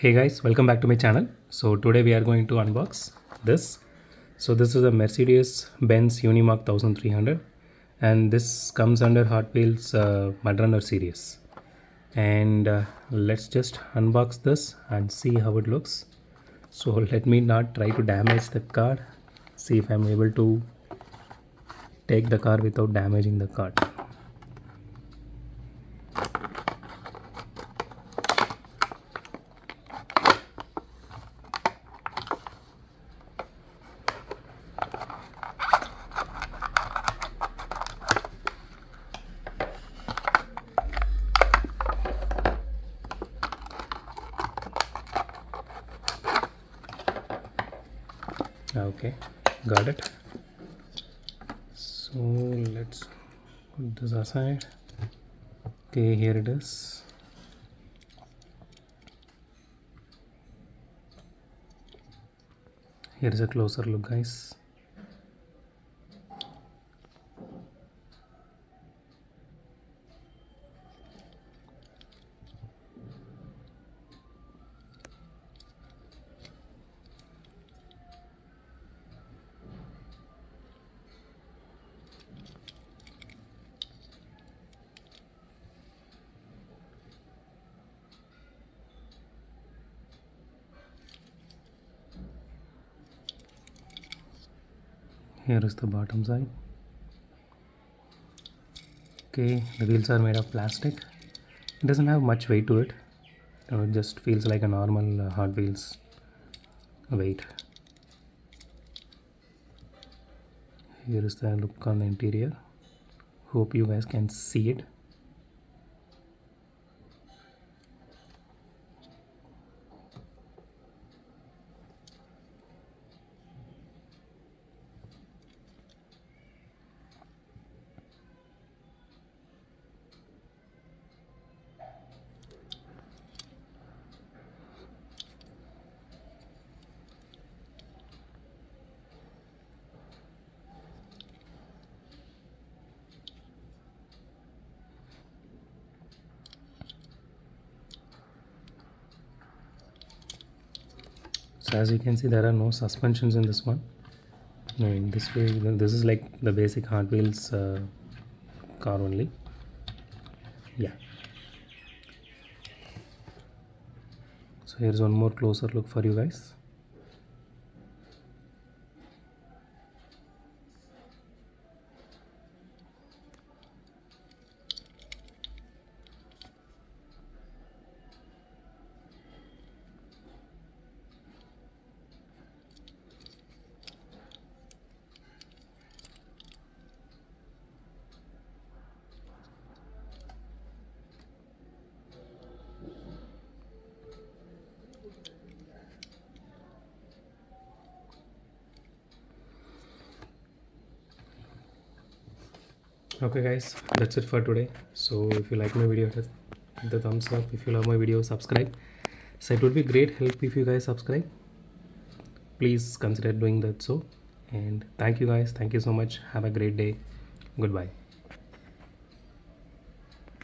Hey guys, welcome back to my channel. So today we are going to unbox this. So this is a Mercedes Benz Unimog 1300 and this comes under Hot Wheels Mudrunner series. And let's just unbox this and see how it looks. So let me not try to damage the car. See if I'm able to take the car without damaging the car. Okay, got it. So let's put this aside. Okay, here it is. Here is a closer look, guys. Here is the bottom side. Okay, the wheels are made of plastic. It doesn't have much weight to it. It just feels like a normal Hot Wheels weight. Here is the look on the interior. Hope you guys can see it. So as you can see, there are no suspensions in this one. I mean, this way, this is like the basic Hot Wheels car only. Yeah. So here's one more closer look for you guys. Okay guys, that's it for today. So if you like my video, hit the thumbs up. If you love my video, subscribe. So it would be great help if you guys subscribe. Please consider doing that. So and thank you guys, thank you so much. Have a great day. Goodbye.